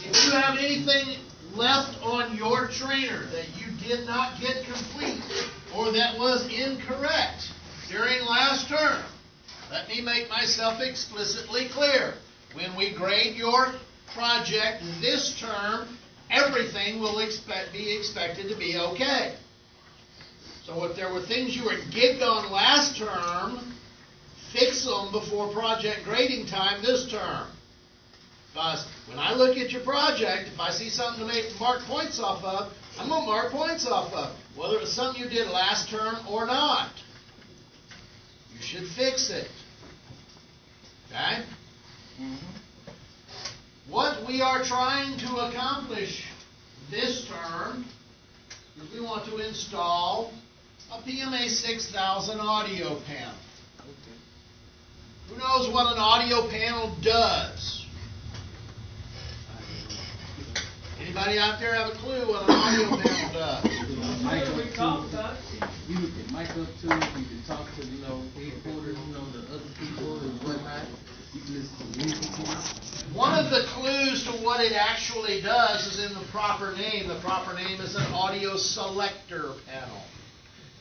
If you have anything left on your trainer that you did not get complete or that was incorrect during last term, let me make myself explicitly clear. When we grade your project this term, everything will be expected to be okay. So if there were things you were gigged on last term, fix them before project grading time this term. Because when I look at your project, if I see something to mark points off of, I'm going to mark points off of, whether it was something you did last term or not. You should fix it. Okay? What we are trying to accomplish this term is we want to install a PMA 6000 audio panel. Who knows what an audio panel does? Anybody out there have a clue what an audio panel does? We talked about it. You can mic up too. You can talk to, headquarters, the other people and whatnot. You can listen to music. One of the clues to what it actually does is in the proper name. The proper name is an audio selector panel.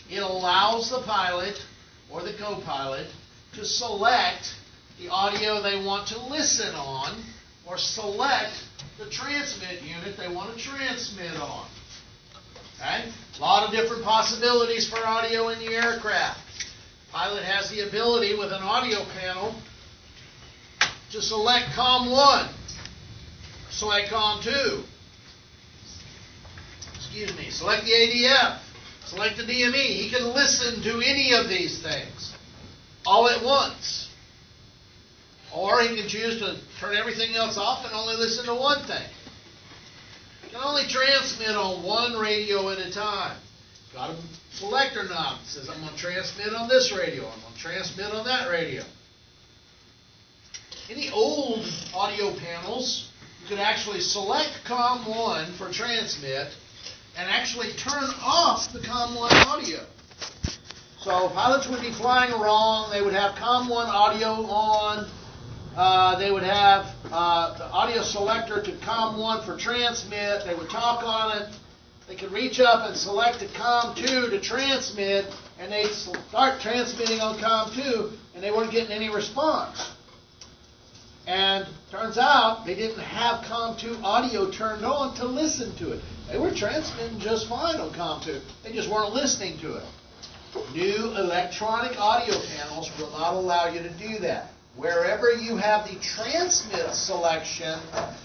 It allows the pilot or the co-pilot to select the audio they want to listen on or select the transmit unit they want to transmit on. Okay? A lot of different possibilities for audio in the aircraft. Pilot has the ability with an audio panel to select COM 1, select COM 2, select the ADF, select the DME. He can listen to any of these things all at once. Or he can choose to turn everything else off and only listen to one thing. You can only transmit on one radio at a time. Got a selector knob that says I'm going to transmit on this radio, I'm going to transmit on that radio. Any old audio panels, you could actually select COM 1 for transmit and actually turn off the COM 1 audio. So pilots would be flying wrong, they would have COM 1 audio on, they would have the audio selector to COM 1 for transmit, they would talk on it, they could reach up and select the COM 2 to transmit, and they'd start transmitting on COM 2, and they weren't getting any response. And turns out they didn't have COM 2 audio turned on to listen to it. They were transmitting just fine on COM 2. They just weren't listening to it. New electronic audio panels will not allow you to do that. Wherever you have the transmit selection,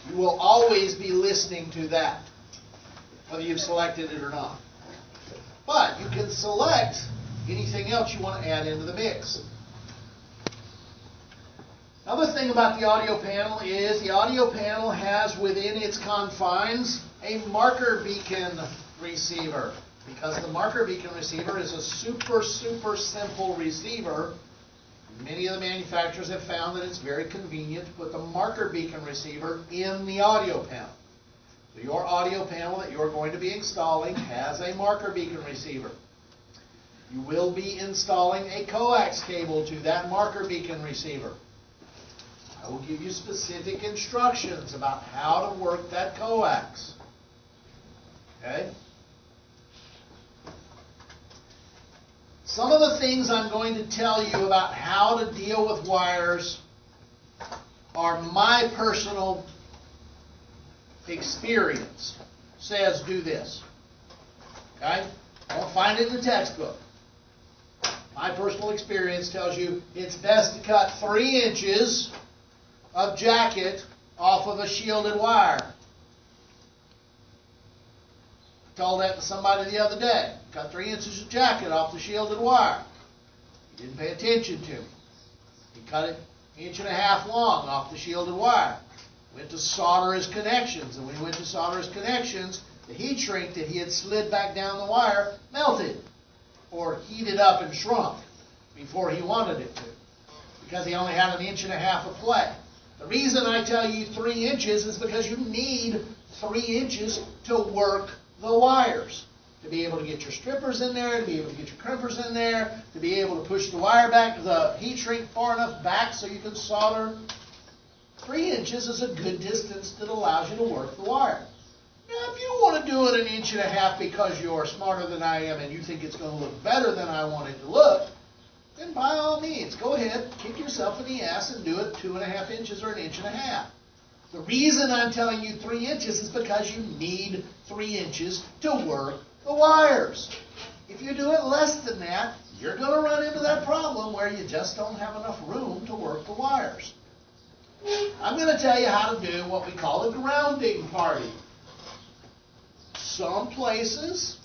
you will always be listening to that, whether you've selected it or not. But you can select anything else you want to add into the mix. Another thing about the audio panel is the audio panel has within its confines a marker beacon receiver. Because the marker beacon receiver is a super simple receiver, many of the manufacturers have found that it's very convenient to put the marker beacon receiver in the audio panel. So your audio panel that you're going to be installing has a marker beacon receiver. You will be installing a coax cable to that marker beacon receiver. I will give you specific instructions about how to work that coax. Okay? Some of the things I'm going to tell you about how to deal with wires are my personal experience. Says do this. Okay? Don't find it in the textbook. My personal experience tells you it's best to cut 3 inches of jacket off of a shielded wire. I told that to somebody the other day. Cut 3 inches of jacket off the shielded wire. He didn't pay attention to me. He cut it 1.5 inches long off the shielded wire. Went to solder his connections, and when he went to solder his connections, the heat shrink that he had slid back down the wire melted or heated up and shrunk before he wanted it to, because he only had 1.5 inches of play. The reason I tell you 3 inches is because you need 3 inches to work the wires. To be able to get your strippers in there, to be able to get your crimpers in there, to be able to push the wire back, the heat shrink far enough back so you can solder 3 inches is a good distance that allows you to work the wire. Now, if you want to do it 1.5 inches because you're smarter than I am and you think it's going to look better than I want it to look, then by all means, go ahead, kick yourself in the ass and do it 2.5 inches or 1.5 inches. The reason I'm telling you 3 inches is because you need 3 inches to work the wires. If you do it less than that, you're going to run into that problem where you just don't have enough room to work the wires. I'm going to tell you how to do what we call a grounding party. Some places,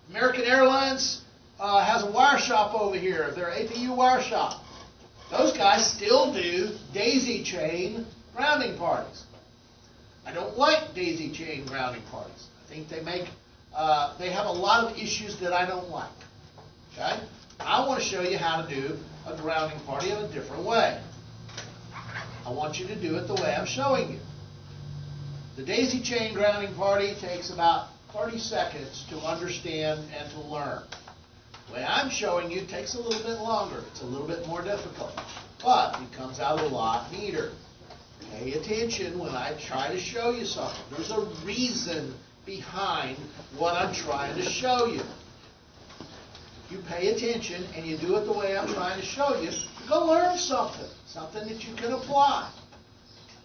American Airlines has a wire shop over here, their APU wire shop. Those guys still do daisy chain grounding parties. I don't like daisy chain grounding parties. I think they have a lot of issues that I don't like. Okay? I want to show you how to do a grounding party in a different way. I want you to do it the way I'm showing you. The daisy chain grounding party takes about 30 seconds to understand and to learn. The way I'm showing you takes a little bit longer. It's a little bit more difficult, but it comes out a lot neater. Pay attention when I try to show you something. There's a reason behind what I'm trying to show you. If you pay attention and you do it the way I'm trying to show you, you're going to learn something that you can apply.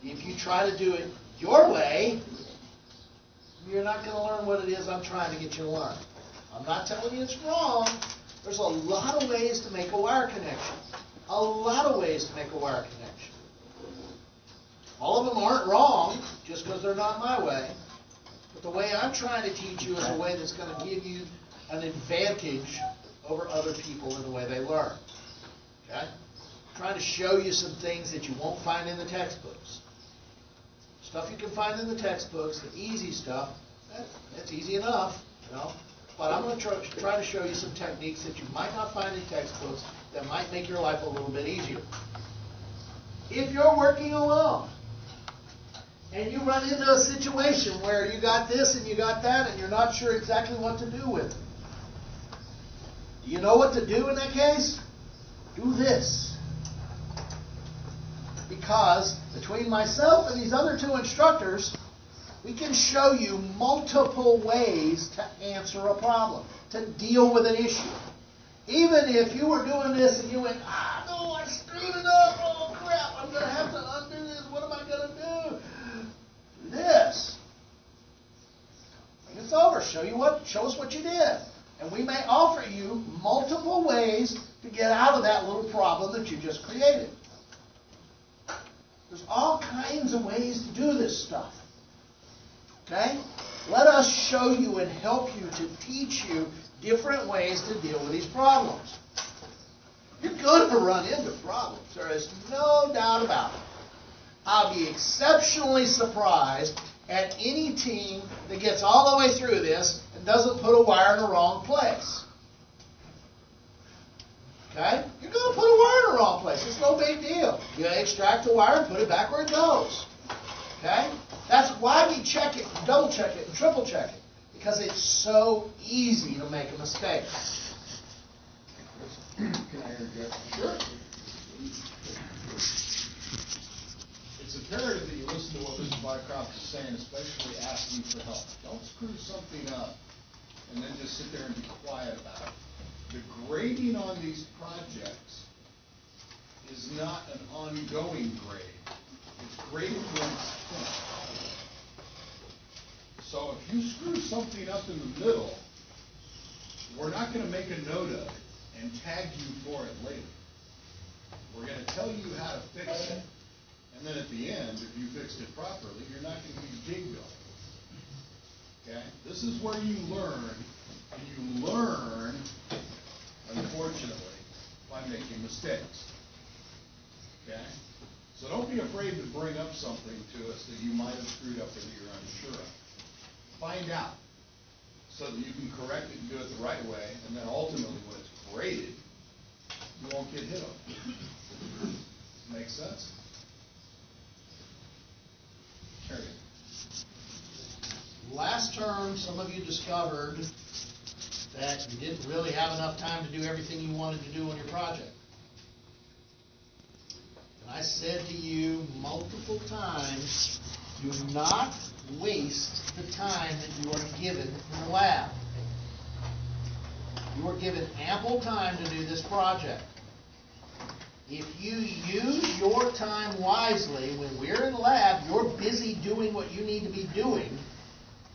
If you try to do it your way, you're not going to learn what it is I'm trying to get you to learn. I'm not telling you it's wrong. There's a lot of ways to make a wire connection. A lot of ways to make a wire connection. All of them aren't wrong just because they're not my way. But the way I'm trying to teach you is a way that's going to give you an advantage over other people in the way they learn. Okay? I'm trying to show you some things that you won't find in the textbooks. Stuff you can find in the textbooks, the easy stuff, that's easy enough, you know. But I'm going to try to show you some techniques that you might not find in textbooks that might make your life a little bit easier. If you're working alone and you run into a situation where you got this and you got that and you're not sure exactly what to do with it, do you know what to do in that case? Do this. Because between myself and these other 2 instructors, we can show you multiple ways to answer a problem, to deal with an issue. Even if you were doing this and you went, no, I screwed it up, oh crap, I'm going to have to undo this, what am I going to do? Do this. When it's over, show us what you did. And we may offer you multiple ways to get out of that little problem that you just created. There's all kinds of ways to do this stuff. Okay? Let us show you and help you to teach you different ways to deal with these problems. You're going to run into problems. There is no doubt about it. I'll be exceptionally surprised at any team that gets all the way through this and doesn't put a wire in the wrong place. Okay? You're going to put a wire in the wrong place. It's no big deal. You extract the wire and put it back where it goes. Okay? That's why we check it, double check it, and triple check it. Because it's so easy to make a mistake. Can I interject? Sure. It's imperative that you listen to what Mr. Bicroft is saying, especially asking for help. Don't screw something up and then just sit there and be quiet about it. The grading on these projects is not an ongoing grade. It's graded when it's finished. So if you screw something up in the middle, we're not going to make a note of it and tag you for it later. We're going to tell you how to fix it. And then at the end, if you fixed it properly, you're not going to be digged on it. Okay? This is where you learn, and you learn, unfortunately, by making mistakes. Okay? So don't be afraid to bring up something to us that you might have screwed up or that you're unsure of. Find out so that you can correct it and do it the right way, and then ultimately when it's graded, you won't get hit on it. Make sense? Carry it. Last term, some of you discovered that you didn't really have enough time to do everything you wanted to do on your project. And I I said to you multiple times, do not waste the time that you are given in the lab. You are given ample time to do this project. If you use your time wisely, when we're in lab, you're busy doing what you need to be doing,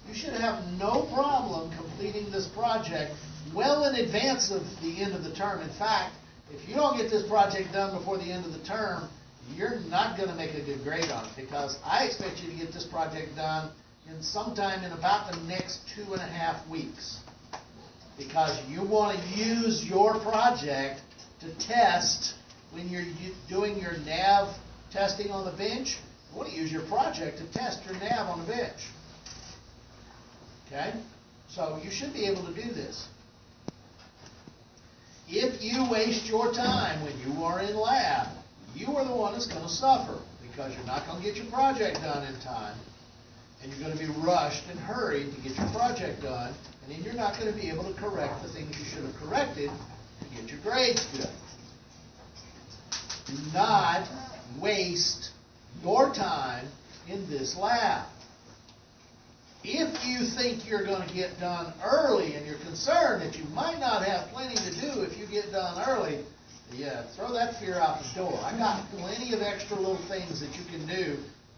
you should have no problem completing this project well in advance of the end of the term. In fact, if you don't get this project done before the end of the term, you're not going to make a good grade on it, because I expect you to get this project done in sometime in about the next 2.5 weeks. Because you want to use your project to test when you're doing your nav testing on the bench. You want to use your project to test your nav on the bench. Okay? So you should be able to do this. If you waste your time when you are in lab, you are the one that's going to suffer, because you're not going to get your project done in time, and you're going to be rushed and hurried to get your project done, and then you're not going to be able to correct the things you should have corrected to get your grades good. Do not waste your time in this lab. If you think you're going to get done early and you're concerned that you might not have plenty to do if you get done early, yeah, throw that fear out the door. I got plenty of extra little things that you can do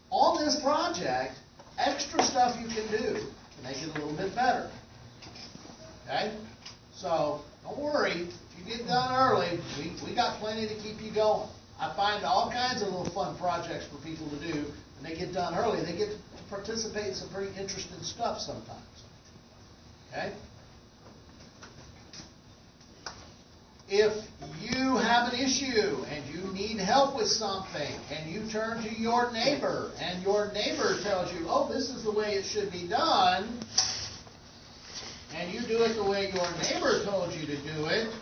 on this project, extra stuff you can do to make it a little bit better. Okay? So, don't worry. If you get done early, we got plenty to keep you going. I find all kinds of little fun projects for people to do. When they get done early, they get to participate in some pretty interesting stuff sometimes. Okay? If you have an issue and you need help with something, and you turn to your neighbor, and your neighbor tells you, oh, this is the way it should be done, and you do it the way your neighbor told you to do it,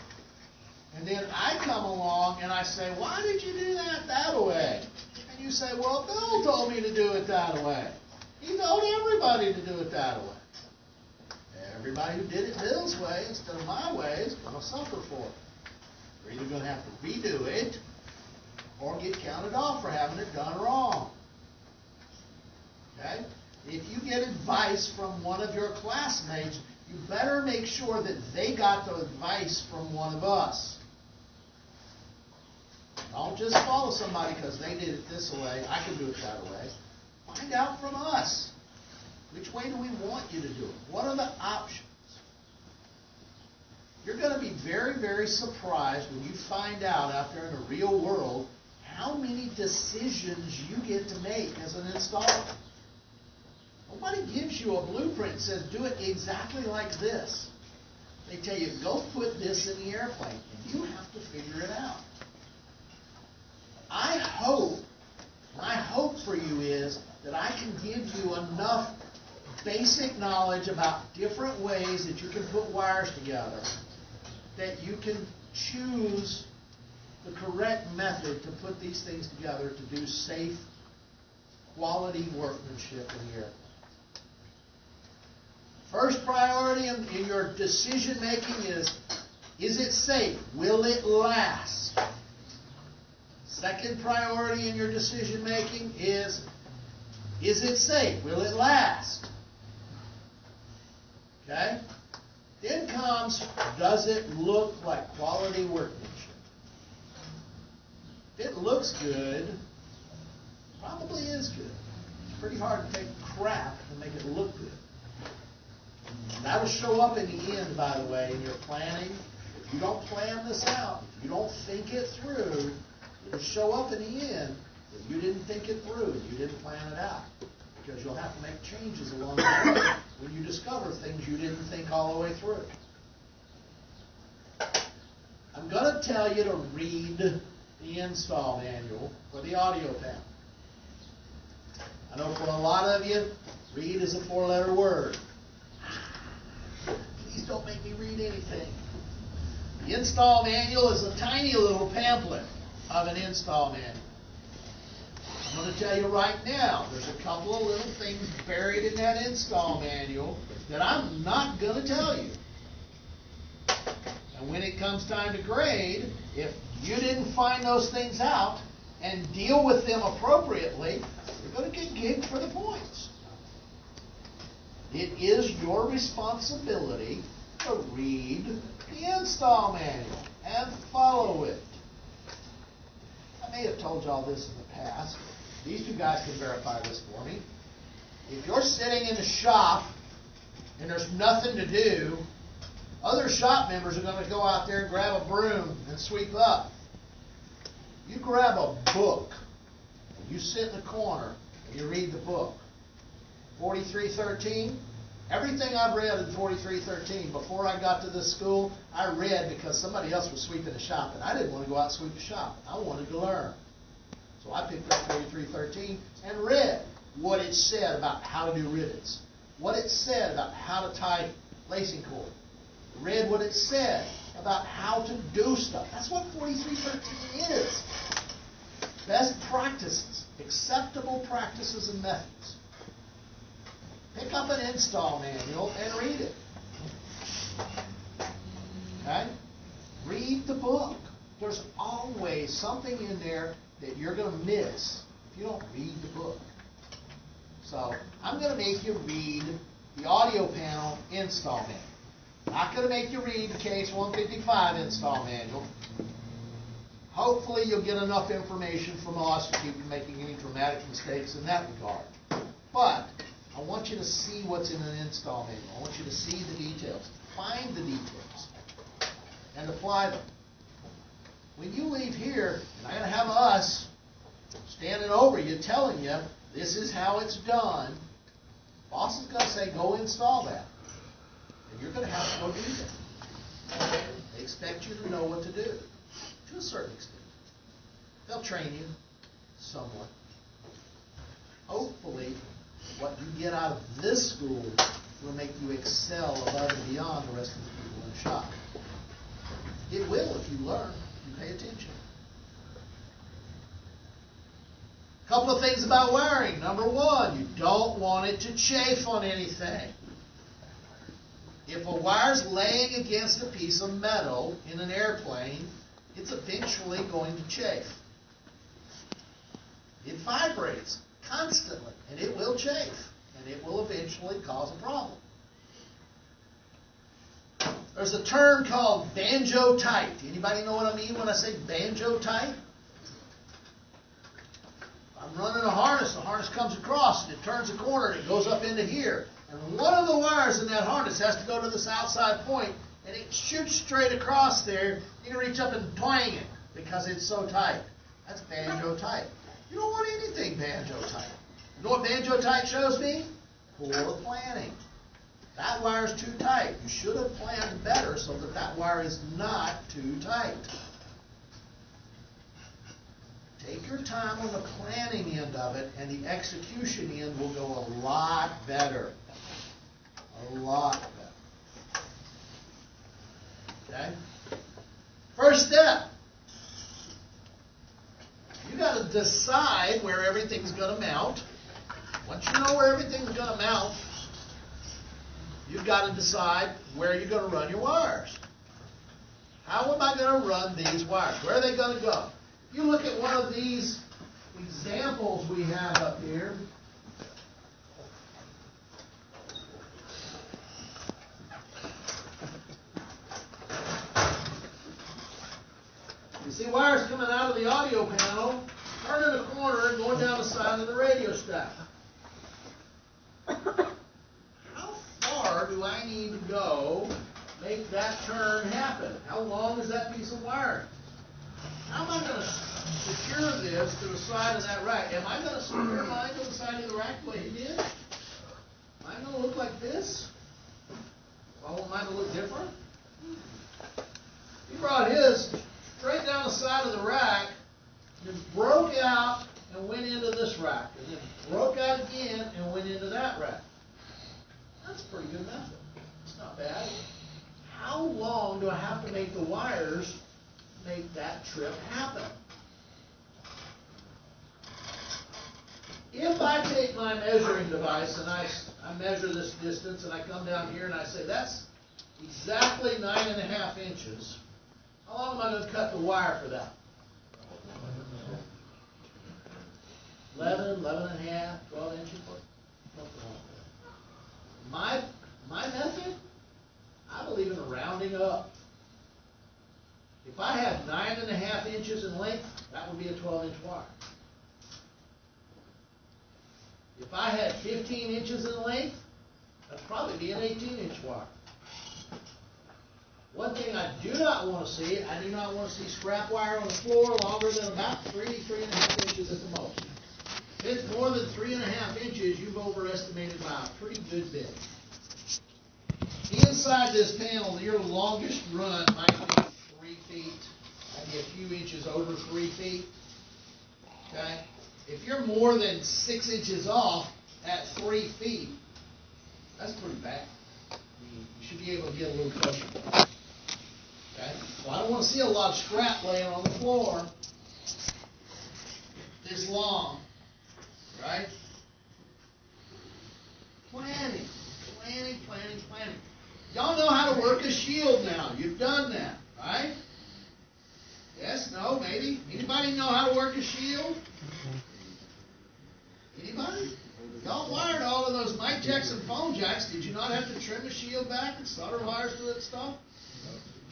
and then I come along and I say, why did you do that way? And you say, well, Bill told me to do it that way. He told everybody to do it that way. Everybody who did it Bill's way instead of my way is going to suffer for it. You're either going to have to redo it or get counted off for having it done wrong. Okay? If you get advice from one of your classmates, you better make sure that they got the advice from one of us. Don't just follow somebody because they did it this way. I can do it that way. Find out from us. Which way do we want you to do it? What are the options? You're going to be very, very surprised when you find out there in the real world how many decisions you get to make as an installer. Nobody gives you a blueprint and says, do it exactly like this. They tell you, go put this in the airplane, and you have to figure it out. My hope for you is that I can give you enough basic knowledge about different ways that you can put wires together that you can choose the correct method to put these things together to do safe, quality workmanship in the airplane. First priority in your decision making is it safe? Will it last? Second priority in your decision making is it safe? Will it last? Okay? Then comes, does it look like quality workmanship? If it looks good, probably is good. It's pretty hard to take crap and make it look good. That'll show up in the end, by the way, in your planning. If you don't plan this out, if you don't think it through, it'll show up in the end that you didn't think it through and you didn't plan it out. Because you'll have to make changes along the way when you discover things you didn't think all the way through. I'm going to tell you to read the install manual for the audio panel. I know for a lot of you, read is a 4-letter word. Please don't make me read anything. The install manual is a tiny little pamphlet of an install manual. I'm going to tell you right now, there's a couple of little things buried in that install manual that I'm not going to tell you. And when it comes time to grade, if you didn't find those things out and deal with them appropriately, you're going to get gigged for the points. It is your responsibility to read the install manual and follow it. I may have told y'all this in the past. These two guys can verify this for me. If you're sitting in the shop and there's nothing to do, other shop members are going to go out there and grab a broom and sweep up. You grab a book and you sit in the corner and you read the book. 4313, everything I've read in 4313 before I got to this school, I read because somebody else was sweeping the shop and I didn't want to go out and sweep the shop. I wanted to learn. So I picked up 4313 and read what it said about how to do rivets, what it said about how to tie lacing cord, read what it said about how to do stuff. That's what 4313 is. Best practices, acceptable practices and methods. Pick up an install manual and read it. Okay? Read the book. There's always something in there that you're going to miss if you don't read the book. So, I'm going to make you read the audio panel install manual. Not going to make you read the Case 155 install manual. Hopefully you'll get enough information from us to keep from making any dramatic mistakes in that regard. But I want you to see what's in an install manual. I want you to see the details. Find the details and apply them. When you leave here, and I'm going to have us standing over you telling you this is how it's done, boss is going to say go install that. And you're going to have to go do that. They expect you to know what to do, to a certain extent. They'll train you somewhat. Hopefully, what you get out of this school will make you excel above and beyond the rest of the people in the shop. It will if you learn, if you pay attention. A couple of things about wiring. Number one, you don't want it to chafe on anything. If a wire's laying against a piece of metal in an airplane, it's eventually going to chafe. It vibrates constantly, and it will chafe, and it will eventually cause a problem. There's a term called banjo tight. Anybody know what I mean when I say banjo tight? I'm running a harness, the harness comes across, and it turns a corner, and it goes up into here. And one of the wires in that harness has to go to this outside point, and it shoots straight across there. You can reach up and twang it because it's so tight. That's banjo tight. You don't want anything banjo tight. You know what banjo tight shows me? Poor planning. That wire's too tight. You should have planned better so that that wire is not too tight. Take your time on the planning end of it, and the execution end will go a lot better. A lot better. Okay? First step. You got to decide where everything's going to mount. Once you know where everything's going to mount, you've got to decide where you're going to run your wires. How am I going to run these wires? Where are they going to go? If you look at one of these examples we have up here, you see wires coming out of the audio panel, turning a corner and going down the side of the radio stack. How far do I need to go to make that turn happen? How long is that piece of wire? How am I going to secure this to the side of that rack? Am I going to secure mine to the side of the rack the way he did? Am I going to look like this? I want mine to look different? He brought his straight down the side of the rack, then broke out and went into this rack, and then broke out again and went into that rack. That's a pretty good method. It's not bad. How long do I have to make the wires make that trip happen? If I take my measuring device and I measure this distance and I come down here and I say that's exactly 9.5 inches, how long am I going to cut the wire for that? 11, 11 and a half, 12 inches. Nothing wrong with that. My method, I believe in rounding up. If I had 9.5 inches in length, that would be a 12-inch wire. If I had 15 inches in length, that'd probably be an 18-inch wire. One thing I do not want to see, I do not want to see scrap wire on the floor longer than about 3.5 inches at the most. If it's more than 3.5 inches, you've overestimated by a pretty good bit. Inside this panel, your longest run might be 3 feet, maybe a few inches over 3 feet. Okay? If you're more than 6 inches off at 3 feet, that's pretty bad. You should be able to get a little closer. Okay? So I don't want to see a lot of scrap laying on the floor this long. Right? Planning. Y'all know how to work a shield now. You've done that, right? Yes, no, maybe? Anybody know how to work a shield? Anybody? Y'all wired all of those mic jacks and phone jacks. Did you not have to trim a shield back and solder wires to that stuff?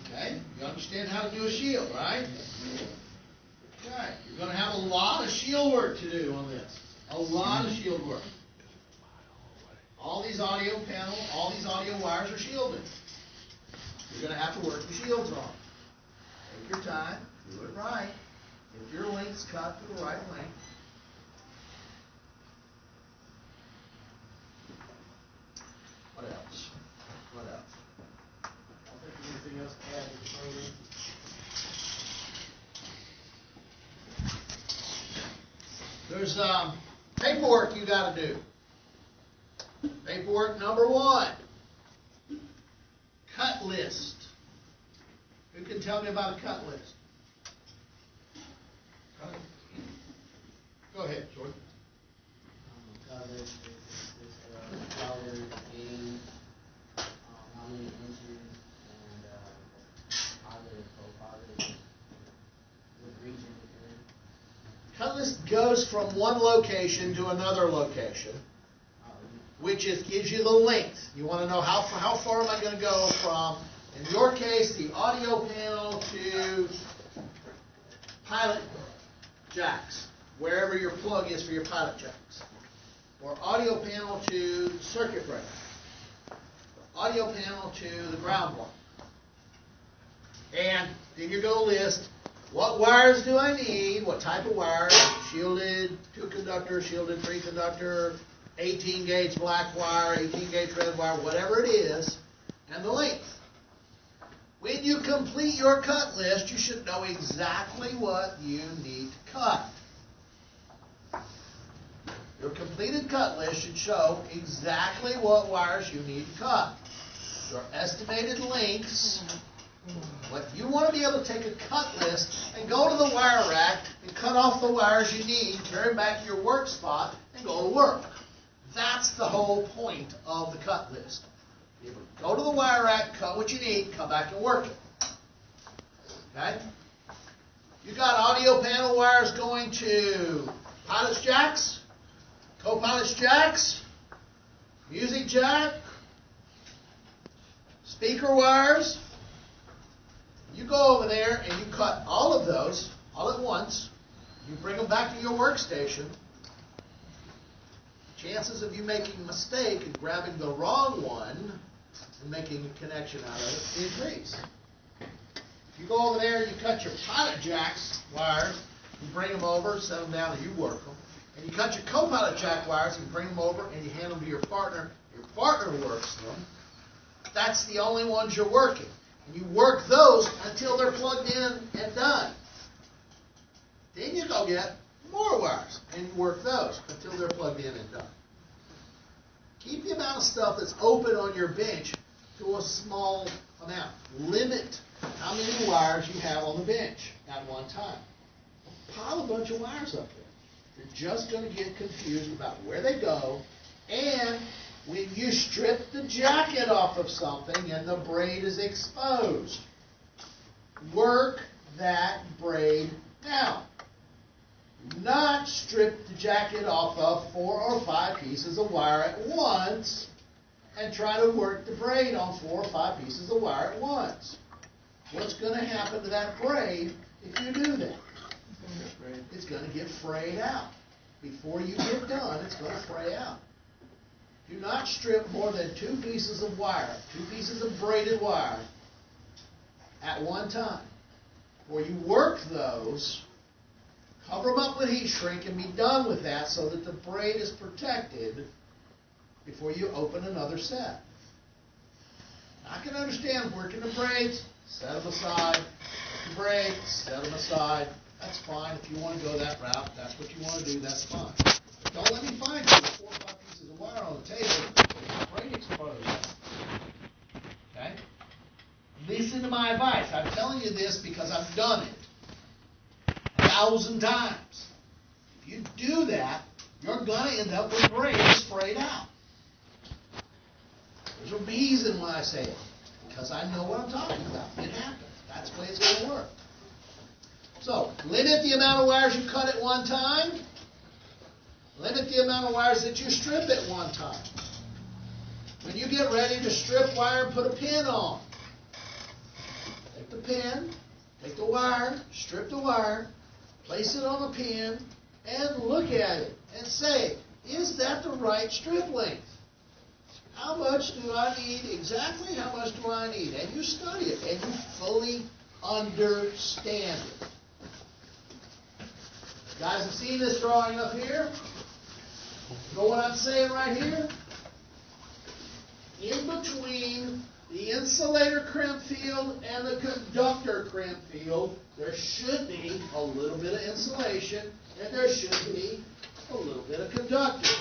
Okay, you understand how to do a shield, right? Okay, you're going to have a lot of shield work to do on this. A lot of shield work. All these audio panels, all these audio wires are shielded. You're going to have to work the shields on. Take your time, do it right. If your length's cut to the right length. What else? I don't think there's anything else to add to the program. There's paperwork you got to do. Paperwork number 1. Cut list. Who can tell me about a cut list? Go ahead, Jordan. Cut list is color, game, how many inches, and positive, co-positive, with region within. Cut list goes from one location to another location, which gives you the length. You want to know how far am I going to go from, in your case, the audio panel to pilot jacks, wherever your plug is for your pilot jacks. Or audio panel to circuit breaker. Audio panel to the ground block. And then you're going to list what wires do I need, what type of wires, shielded 2-conductor, shielded 3-conductor, 18-gauge black wire, 18-gauge red wire, whatever it is, and the length. When you complete your cut list, you should know exactly what you need to cut. Your completed cut list should show exactly what wires you need to cut. Your estimated lengths. What you want to be able to take a cut list and go to the wire rack and cut off the wires you need, carry them back to your work spot, and go to work. That's the whole point of the cut list. You go to the wire rack, cut what you need, come back and work it. Okay? You got audio panel wires going to pilot's jacks, co-pilot's jacks, music jack, speaker wires. You go over there and you cut all of those all at once. You bring them back to your workstation. Chances of you making a mistake and grabbing the wrong one and making a connection out of it increase. If you go over there and you cut your pilot jacks wires, you bring them over, set them down, and you work them. And you cut your co-pilot jack wires, you bring them over, and you hand them to your partner. Your partner works them. That's the only ones you're working. And you work those until they're plugged in and done. Then you go get more wires and you work those until they're plugged in and done. Keep the amount of stuff that's open on your bench to a small amount. Limit how many wires you have on the bench at one time. Pile a bunch of wires up there. You're just going to get confused about where they go, and when you strip the jacket off of something and the braid is exposed, work that braid down. Do not strip the jacket off of 4 or 5 pieces of wire at once and try to work the braid on 4 or 5 pieces of wire at once. What's going to happen to that braid if you do that? It's going to get frayed out. Before you get done, it's going to fray out. Do not strip more than 2 pieces of wire, 2 pieces of braided wire at one time. Before you work those, cover them up with heat shrink and be done with that so that the braid is protected before you open another set. I can understand working the braids, set them aside, work the braids, set them aside. That's fine. If you want to go that route, that's what you want to do, that's fine. But don't let me find you with 4 or 5 pieces of wire on the table with the braid exposed. Okay? Listen to my advice. I'm telling you this because I've done it 1,000 times. If you do that, you're going to end up with braids sprayed out. There's a reason why I say it. Because I know what I'm talking about. It happens. That's the way it's going to work. So, limit the amount of wires you cut at one time. Limit the amount of wires that you strip at one time. When you get ready to strip wire, put a pin on. Take the pin, take the wire, strip the wire, place it on the pin, and look at it and say, is that the right strip length? How much do I need? Exactly how much do I need? And you study it, and you fully understand it. You guys have seen this drawing up here? You know what I'm saying right here? In between the insulator crimp field and the conductor crimp field, there should be a little bit of insulation, and there should be a little bit of conductor.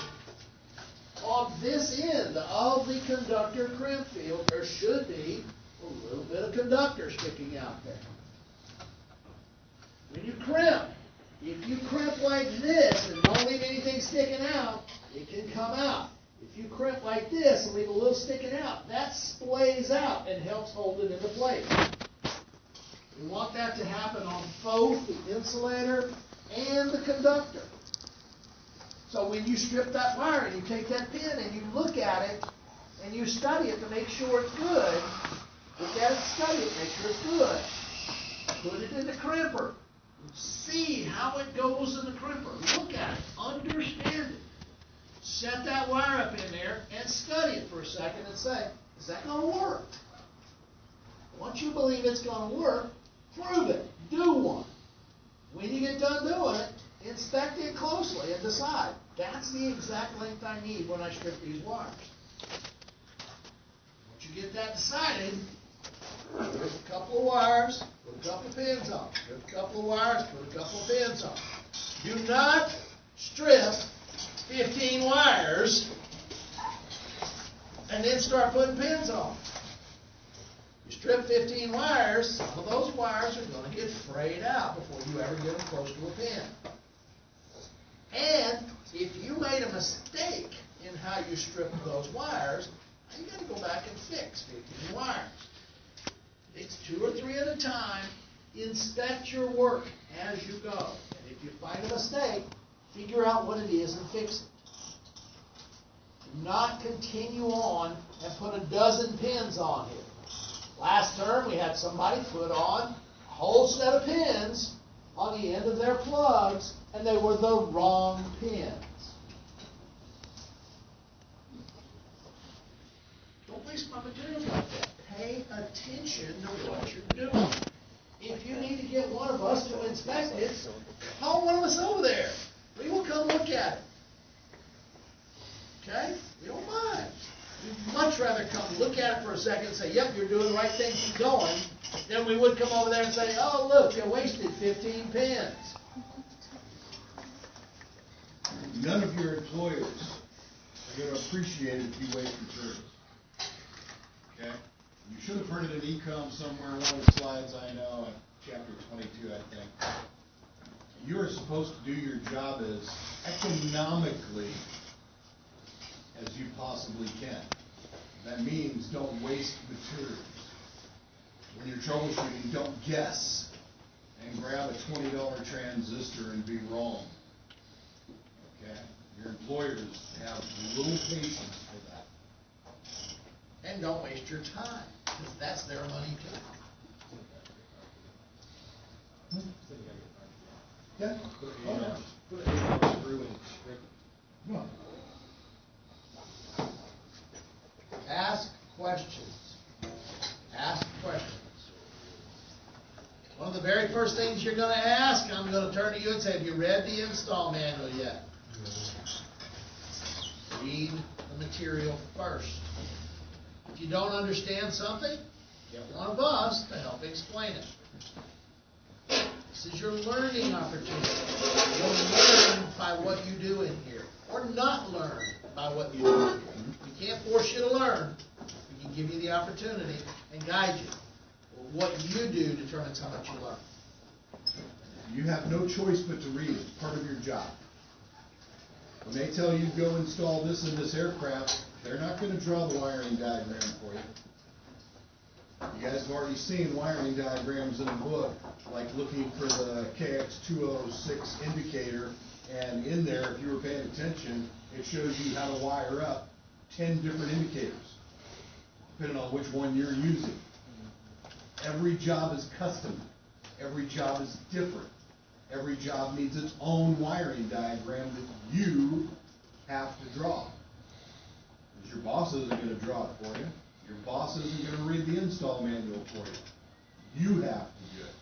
On this end of the conductor crimp field, there should be a little bit of conductor sticking out there. When you crimp, if you crimp like this and don't leave anything sticking out, it can come out. If you crimp like this and leave a little sticking out, that splays out and helps hold it into place. We want that to happen on both the insulator and the conductor. So when you strip that wire and you take that pin and you look at it and you study it to make sure it's good, look at it, study it, make sure it's good. Put it in the crimper. See how it goes in the crimper. Look at it. Understand it. Set that wire up in there and study it for a second and say, is that going to work? Once you believe it's going to work, prove it. Do one. When you get done doing it, inspect it closely and decide, that's the exact length I need when I strip these wires. Once you get that decided, strip a couple of wires, put a couple of pins on. Strip a couple of wires, put a couple of pins on. Do not strip 15 wires and then start putting pins on. You strip 15 wires, some of those wires are going to get frayed out before you ever get them close to a pin. And if you made a mistake in how you stripped those wires, you got to go back and fix 15 wires. Fix 2 or 3 at a time. Inspect your work as you go. And if you find a mistake, figure out what it is and fix it. Do not continue on and put a dozen pins on here. Last term, we had somebody put on a whole set of pins on the end of their plugs, and they were the wrong pins. Don't waste my materials like that. Pay attention to what you're doing. If you need to get one of us to inspect it, call one of us over there. We will come look at it. Okay? We don't mind. We'd much rather come look at it for a second and say, yep, you're doing the right thing, keep going, than we would come over there and say, oh, look, you wasted 15 pins. None of your employers are going to appreciate it if you waste materials. Okay? You should have printed an e-com somewhere, one of the slides I know, in chapter 22, I think. You are supposed to do your job as economically as you possibly can. That means don't waste materials. When you're troubleshooting, don't guess and grab a $20 transistor and be wrong. Okay? Your employers have little patience for that. And don't waste your time, because that's their money too. Yeah. No. Ask questions. Ask questions. One of the very first things you're going to ask, I'm going to turn to you and say, have you read the install manual yet? Read the material first. If you don't understand something, get one of us to help explain it. This is your learning opportunity. You'll learn by what you do in here, or not learn by what you do in here. We can't force you to learn. We can give you the opportunity and guide you. What you do determines how much you learn. You have no choice but to read it. It's part of your job. When they tell you go install this in this aircraft, they're not going to draw the wiring diagram for you. You guys have already seen wiring diagrams in a book, like looking for the KX206 indicator, and in there, if you were paying attention, it shows you how to wire up 10 different indicators, depending on which one you're using. Every job is custom. Every job is different. Every job needs its own wiring diagram that you have to draw. Because your boss isn't going to draw it for you. Your boss isn't going to read the install manual for you. You have to do it.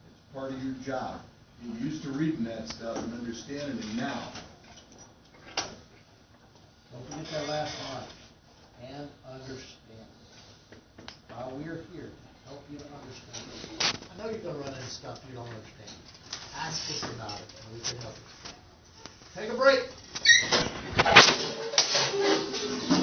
It's part of your job. You're used to reading that stuff and understanding it now. Don't forget that last line. And understand. While we're here to help you to understand. I know you're going to run into stuff you don't understand. Ask us about it, and we can help you. Take a break.